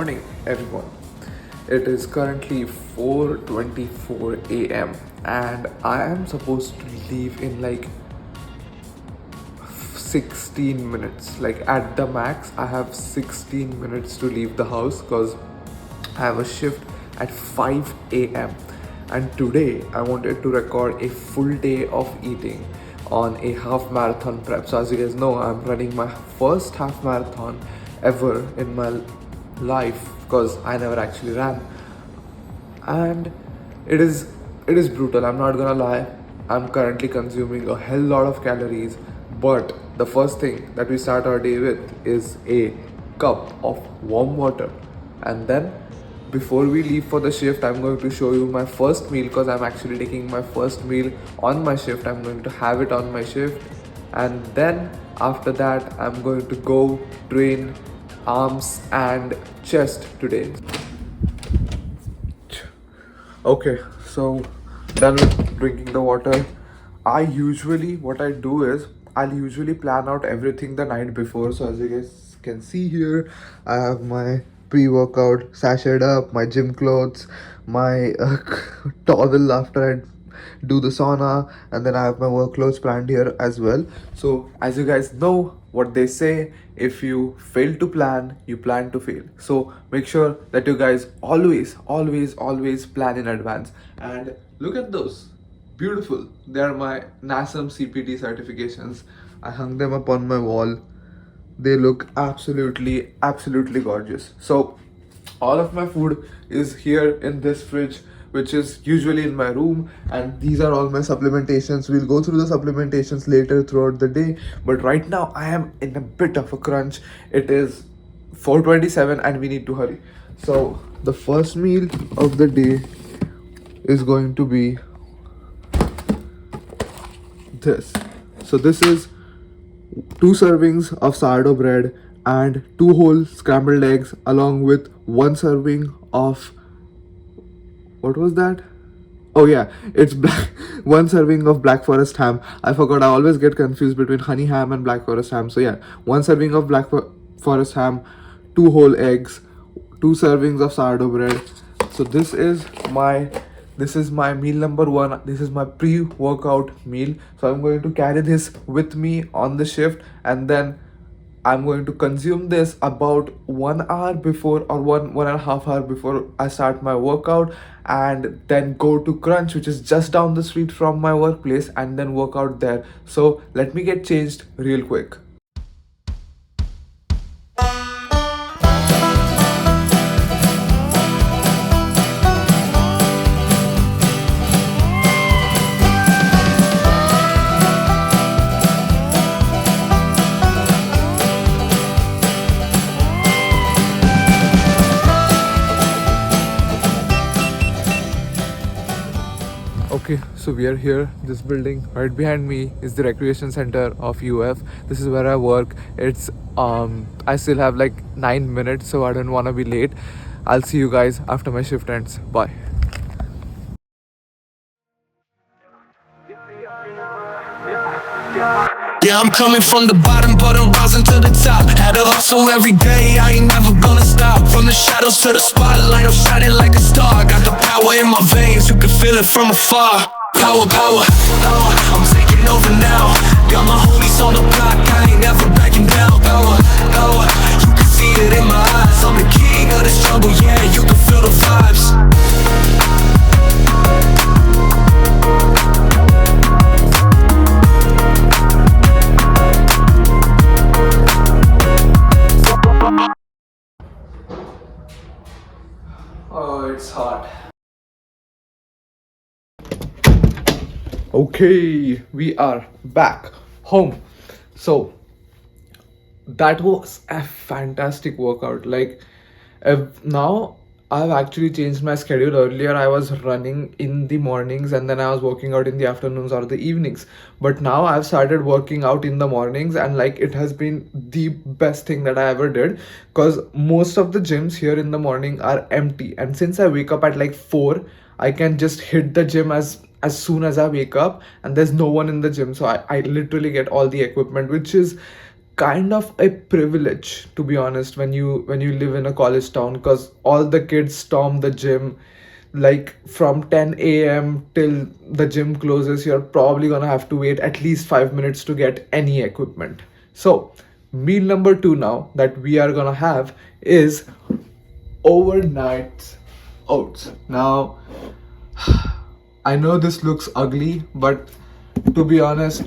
morning, everyone. It is currently 4:24 a.m. and I am supposed to leave in like 16 minutes. Like at the max, I have 16 minutes to leave the house because I have a shift at 5 a.m. And today I wanted to record a full day of eating on a half marathon prep. So, as you guys know, I'm running my first half marathon ever in my life because I never actually ran, and it is it is brutal. I'm not gonna lie. I'm currently consuming a hell lot of calories, but the first thing that we start our day with is a cup of warm water, and then before we leave for the shift, I'm going to show you my first meal because I'm actually taking my first meal on my shift. I'm going to have it on my shift, and then after that, I'm going to go train arms and chest today. Okay, so done with drinking the water. What I do is, I'll usually plan out everything the night before. So as you guys can see here, I have my pre-workout sachet up, my gym clothes, my towel after I do the sauna, and then I have my work clothes planned here as well. So as you guys know what they say, if you fail to plan, you plan to fail. So make sure that you guys always plan in advance. And look at those, beautiful. They are my NASM CPT certifications. I hung them up on my wall. They look absolutely gorgeous. So all of my food is here in this fridge, which is usually in my room, and these are all my supplementations. We'll go through the supplementations later throughout the day, but right now I am in a bit of a crunch. It is 4:27 and we need to hurry. So the first meal of the day is going to be this. So this is 2 servings of sourdough bread and 2 whole scrambled eggs, along with 1 serving of, what was that? Oh yeah, it's black 1 serving of black forest ham. I forgot. I always get confused between honey ham and black forest ham. So yeah, 1 serving of forest ham, 2 whole eggs, 2 servings of sourdough bread. So this is my meal number one. This is my pre-workout meal. So I'm going to carry this with me on the shift, and then I'm going to consume this about 1 hour before, or 1.5 hour before I start my workout, and then go to Crunch, which is just down the street from my workplace, and then work out there. So let me get changed real quick. Okay, so we are here. This building right behind me is the recreation center of UF. This is where I work. It's I still have like 9 minutes, so I don't want to be late. I'll see you guys after my shift ends. Bye. Yeah, I'm coming from the bottom, but I'm rising to the top. Had to hustle every day, I ain't never gonna stop. From the shadows to the spotlight, I'm shining like a star. Got the power in my veins, you can feel it from afar. Power, I'm taking over now. Got my homies on the block, I ain't never backing down. Power, you can see it in my eyes. I'm the king of the struggle, yeah, you can feel the vibes. Oh, it's hot. Okay, we are back home. So that was a fantastic workout. Like, now I've actually changed my schedule. Earlier I was running in the mornings, and then I was working out in the afternoons or the evenings, but now I've started working out in the mornings, and like it has been the best thing that I ever did, because most of the gyms here in the morning are empty, and since I wake up at like 4, I can just hit the gym as soon as I wake up, and there's no one in the gym. So I literally get all the equipment, which is kind of a privilege, to be honest, when you live in a college town, because all the kids storm the gym like from 10 a.m. till the gym closes. You're probably gonna have to wait at least 5 minutes to get any equipment. So meal number two now that we are gonna have is overnight oats. Now I know this looks ugly, but to be honest,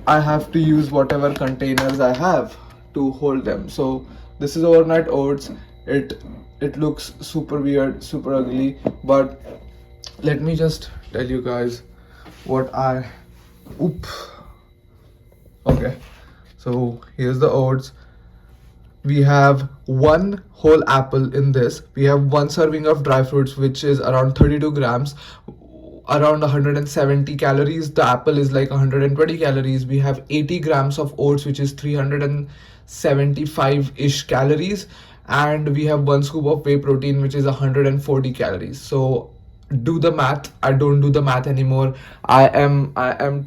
I have to use whatever containers I have to hold them. So this is overnight oats. It looks super weird, super ugly, but let me just tell you guys what I oop. Okay. So here's the oats. We have one whole apple in this. We have one serving of dry fruits, which is around 32 grams, around 170 calories. The apple is like 120 calories. We have 80 grams of oats, which is 375 ish calories. And we have one scoop of whey protein, which is 140 calories. So do the math. I don't do the math anymore. I am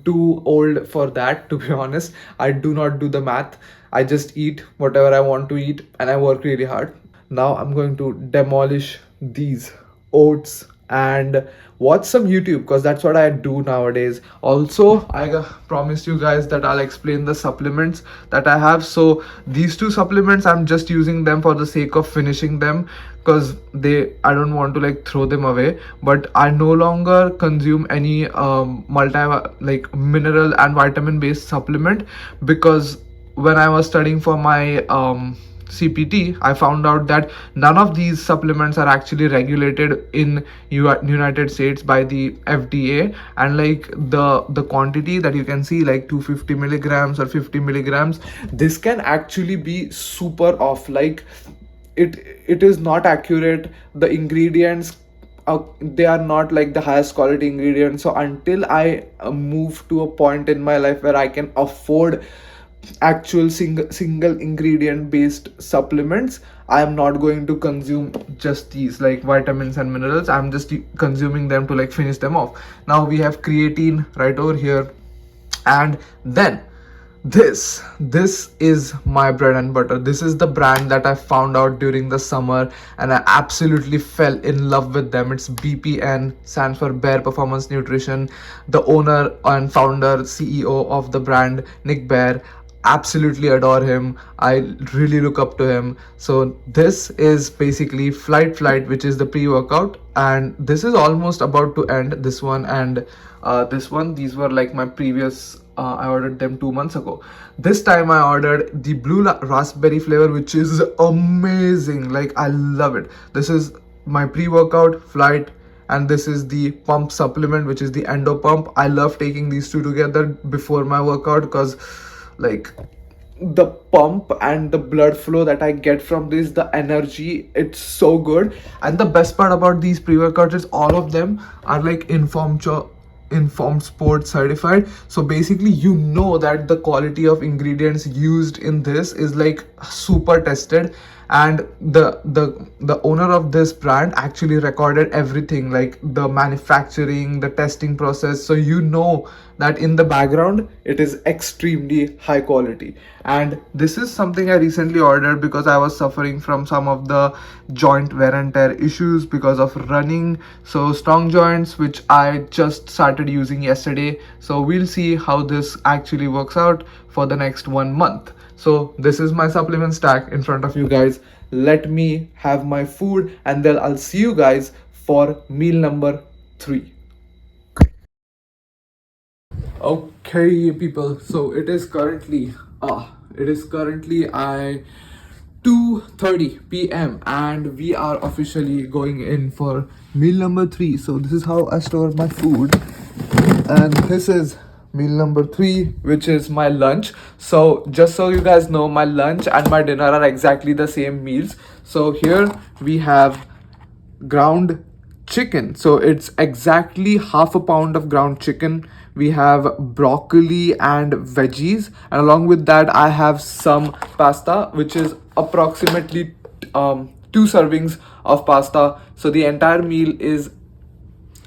too old for that, to be honest. I do not do the math. I just eat whatever I want to eat and I work really hard. Now I'm going to demolish these oats and watch some YouTube, because that's what I do nowadays. Also, I promised you guys that I'll explain the supplements that I have. So these two supplements, I'm just using them for the sake of finishing them, because I don't want to like throw them away. But I no longer consume any multi like mineral and vitamin based supplement, because when I was studying for my CPT, I found out that none of these supplements are actually regulated in United States by the FDA, and like the quantity that you can see, like 250 milligrams or 50 milligrams, this can actually be super off. Like it is not accurate. The ingredients, they are not like the highest quality ingredients. So until I move to a point in my life where I can afford actual single ingredient based supplements, I am not going to consume just these like vitamins and minerals. I'm just consuming them to like finish them off. Now we have creatine right over here, and then this is my bread and butter. This is the brand that I found out during the summer and I absolutely fell in love with them. It's BPN, stands for Bare Performance Nutrition. The owner and founder, CEO of the brand, Nick Bare, absolutely adore him. I really look up to him. So this is basically Flight, which is the pre-workout, and this is almost about to end, this one and this one. These were like my previous, I ordered them 2 months ago. This time I ordered the blue raspberry flavor, which is amazing. Like I love it. This is my pre-workout Flight, and this is the pump supplement, which is the endo pump. I love taking these two together before my workout, because like the pump and the blood flow that I get from this, the energy, it's so good. And the best part about these pre-workouts is all of them are like informed sports certified. So basically, you know that the quality of ingredients used in this is like super tested, and the owner of this brand actually recorded everything, like the manufacturing, the testing process. So you know that in the background it is extremely high quality. And this is something I recently ordered because I was suffering from some of the joint wear and tear issues because of running. So strong joints, which I just started using yesterday. So we'll see how this actually works out for the next 1 month. So this is my supplement stack in front of you guys. Let me have my food and then I'll see you guys for meal number 3. Okay people, so it is currently I 2:30 p.m. and we are officially going in for meal number 3. So this is how I store my food, and this is meal number 3, which is my lunch. So just so you guys know, my lunch and my dinner are exactly the same meals. So here we have ground chicken. So it's exactly half a pound of ground chicken. We have broccoli and veggies, and along with that I have some pasta, which is approximately 2 servings of pasta. So the entire meal is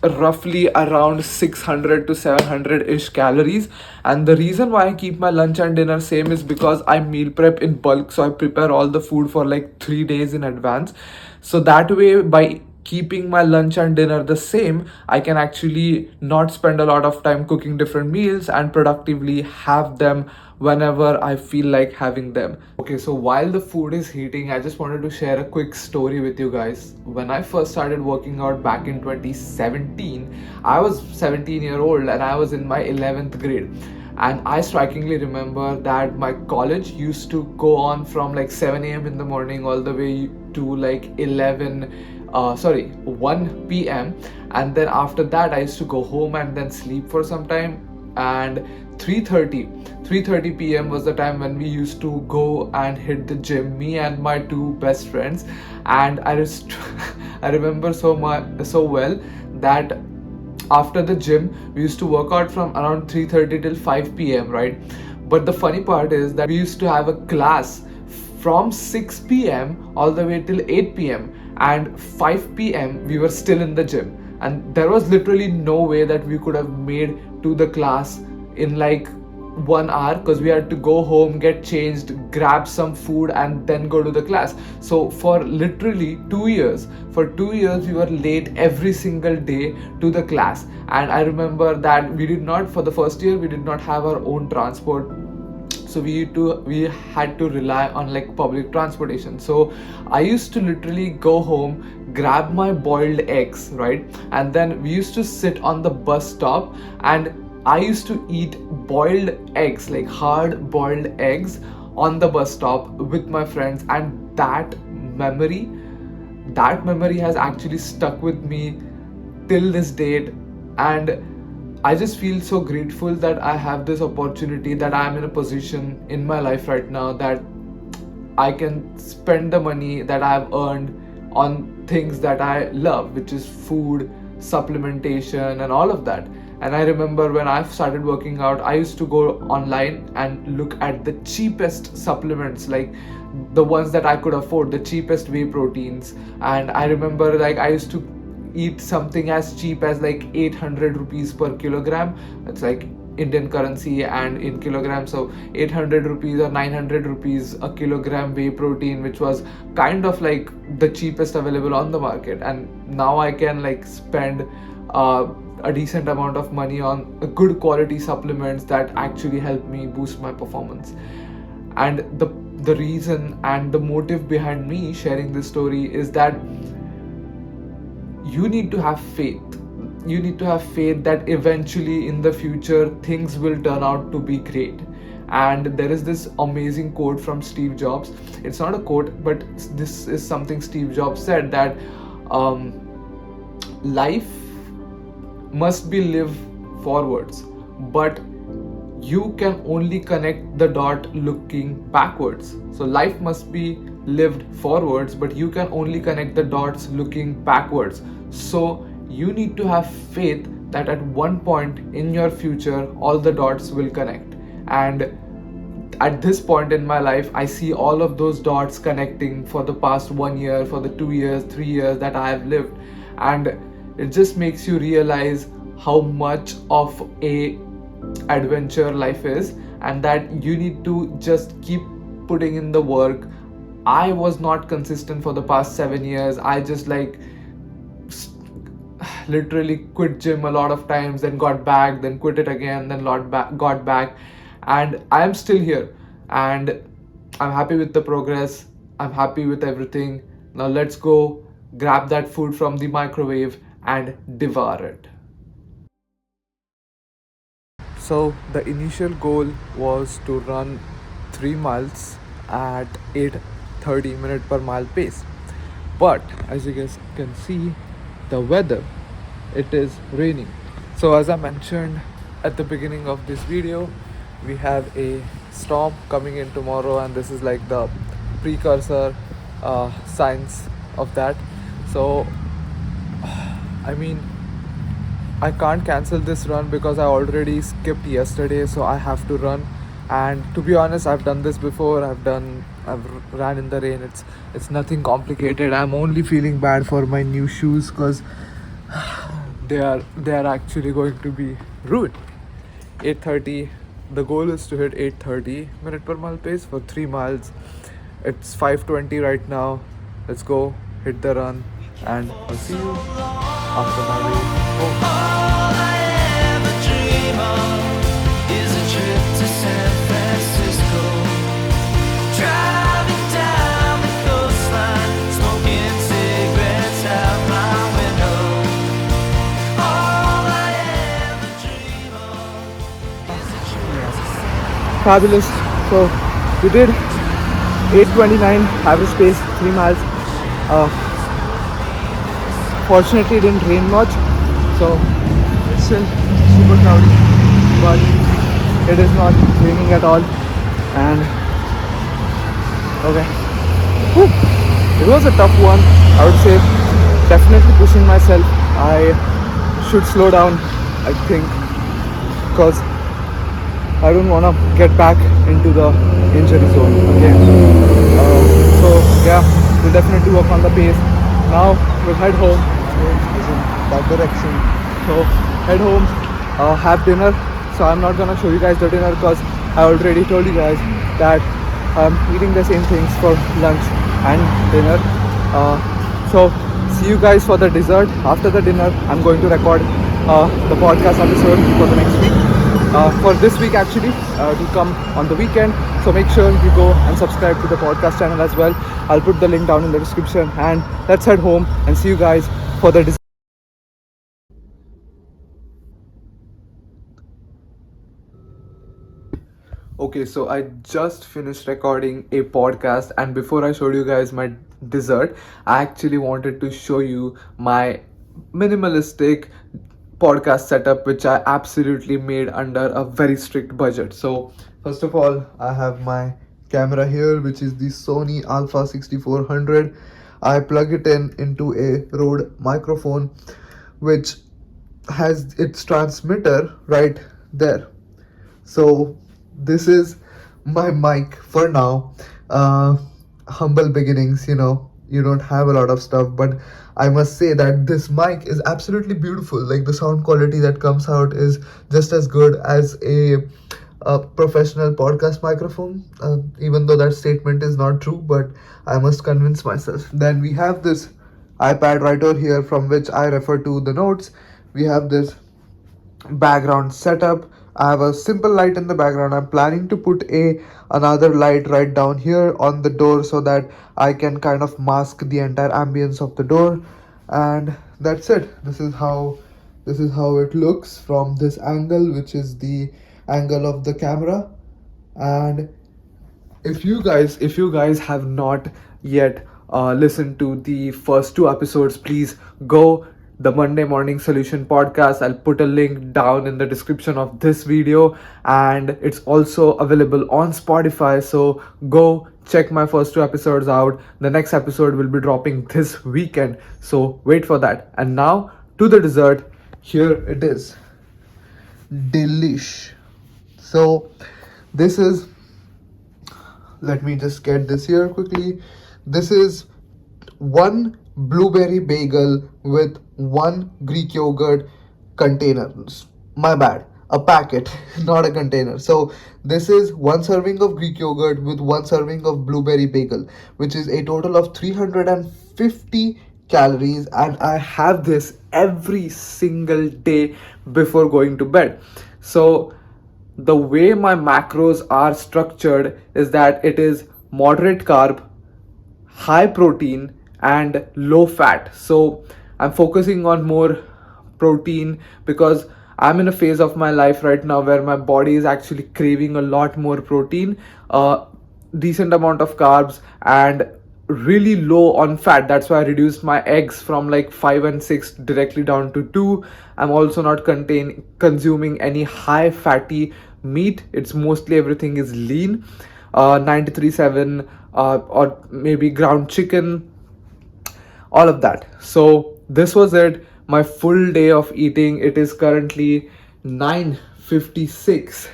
roughly around 600 to 700 ish calories. And the reason why I keep my lunch and dinner same is because I meal prep in bulk, so I prepare all the food for like 3 days in advance. So that way, by keeping my lunch and dinner the same, I can actually not spend a lot of time cooking different meals and productively have them whenever I feel like having them. Okay, so while the food is heating, I just wanted to share a quick story with you guys. When I first started working out back in 2017, I was 17-year-old and I was in my 11th grade. And I strikingly remember that my college used to go on from like 7 a.m. in the morning all the way to like 1 p.m. And then after that, I used to go home and then sleep for some time. And 3:30 p.m. was the time when we used to go and hit the gym, me and my two best friends. And I remember so well that after the gym we used to work out from around 3:30 till 5 p.m, right? But the funny part is that we used to have a class from 6 p.m all the way till 8 p.m, and 5 p.m we were still in the gym. And there was literally no way that we could have made to the class in like 1 hour, because we had to go home, get changed, grab some food, and then go to the class. So for literally 2 years, we were late every single day to the class. And I remember that for the first year we did not have our own transport, so we had to rely on like public transportation. So I used to literally go home, grab my boiled eggs, right? And then we used to sit on the bus stop, and I used to eat boiled eggs, like hard boiled eggs, on the bus stop with my friends. And memory that memory has actually stuck with me till this date. And I just feel so grateful that I have this opportunity, that I am in a position in my life right now that I can spend the money that I have earned on things that I love, which is food, supplementation, and all of that. And I remember when I started working out, I used to go online and look at the cheapest supplements, like the ones that I could afford, the cheapest whey proteins. And I remember like I used to eat something as cheap as like 800 rupees per kilogram. It's like Indian currency and in kilograms, so 800 rupees or 900 rupees a kilogram whey protein, which was kind of like the cheapest available on the market. And now I can like spend a decent amount of money on good quality supplements that actually help me boost my performance. And the reason and the motive behind me sharing this story is that you need to have faith. You need to have faith that eventually in the future things will turn out to be great. And there is this amazing quote from Steve Jobs. It's not a quote, but this is something Steve Jobs said, that life must be lived forwards, but you can only connect the dot looking backwards. So life must be lived forwards, but you can only connect the dots looking backwards. So you need to have faith that at one point in your future all the dots will connect. And at this point in my life, I see all of those dots connecting for the past 1 year, for the 2 years, 3 years that I have lived. And it just makes you realize how much of a adventure life is, and that you need to just keep putting in the work. I was not consistent for the past 7 years. I just like literally quit gym a lot of times, then got back, then quit it again, then got back, and I am still here. And I'm happy with the progress. I'm happy with everything. Now let's go grab that food from the microwave and devour it. So the initial goal was to run 3 miles at 8:30 minute per mile pace. But as you guys can see, the weather, it is raining. So as I mentioned at the beginning of this video, we have a storm coming in tomorrow, and this is like the precursor signs of that. So I mean, I can't cancel this run because I already skipped yesterday, so I have to run. And to be honest, I've done this before. I've ran in the rain. It's nothing complicated. I'm only feeling bad for my new shoes because they are actually going to be ruined. 8:30, the goal is to hit 8:30 minute per mile pace for 3 miles. It's 5:20 right now. Let's go hit the run, and I'll see you after my way home. All I ever dream of is a trip to San Francisco. Driving down the coastline, smoking cigarettes out my window. All I ever dream of is a trip to San Fabulous. So we did 8:29 average pace, 3 miles. Fortunately, it didn't rain much, so it's still super cloudy, but it is not raining at all. And okay, whew, it was a tough one. I would say definitely pushing myself. I should slow down, I think, because I don't want to get back into the injury zone again. So yeah, we'll definitely work on the pace. Now we'll head home. Is in that direction. So head home, have dinner. So I'm not gonna show you guys the dinner because I already told you guys that I'm eating the same things for lunch and dinner. So see you guys for the dessert. After the dinner, I'm going to record the podcast episode for the next week. For this week actually, to come on the weekend. So make sure you go and subscribe to the podcast channel as well. I'll put the link down in the description, and let's head home and see you guys for the Okay, so I just finished recording a podcast, and before I showed you guys my dessert, I actually wanted to show you my minimalistic podcast setup, which I absolutely made under a very strict budget. So, first of all, I have my camera here, which is the Sony Alpha 6400. I plug it in into a Rode microphone, which has its transmitter right there. So this is my mic for now. Humble beginnings, you don't have a lot of stuff, but I must say that this mic is absolutely beautiful. Like, the sound quality that comes out is just as good as a professional podcast microphone, even though that statement is not true, but I must convince myself. Then we have this iPad right over here, from which I refer to the notes. We have this background setup. I have a simple light in the background. I'm planning to put another light right down here on the door so that I can kind of mask the entire ambience of the door. And that's it. This is how it looks from this angle, which is the angle of the camera. And if you guys have not yet listened to the first 2 episodes, please go the Monday Morning Solution podcast. I'll put a link down in the description of this video, and it's also available on Spotify. So go check my first 2 episodes out. The next episode will be dropping this weekend, so wait for that. And now to the dessert. Here it is. Delish. So this is, let me just get this here quickly. This is one blueberry bagel with one Greek yogurt container. My bad, a packet, not a container. So this is one serving of Greek yogurt with one serving of blueberry bagel, which is a total of 350 calories, and I have this every single day before going to bed. So the way my macros are structured is that it is moderate carb, high protein, and low fat. So I'm focusing on more protein because I'm in a phase of my life right now where my body is actually craving a lot more protein, decent amount of carbs, and really low on fat. That's why I reduced my eggs from like 5 and 6 directly down to 2. I'm also not consuming any high fatty meat. It's mostly everything is lean, 93.7, or maybe ground chicken, all of that. So this was it, my full day of eating. It is currently 9:56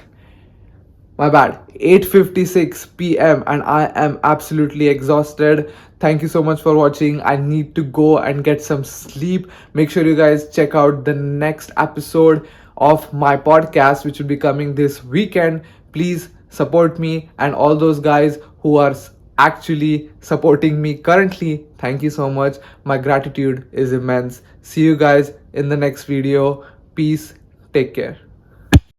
My bad, 8:56 p.m. and I am absolutely exhausted. Thank you so much for watching. I need to go and get some sleep. Make sure you guys check out the next episode of my podcast, which will be coming this weekend. Please support me and all those guys who are actually supporting me currently. Thank you so much. My gratitude is immense. See you guys in the next video. Peace. Take care.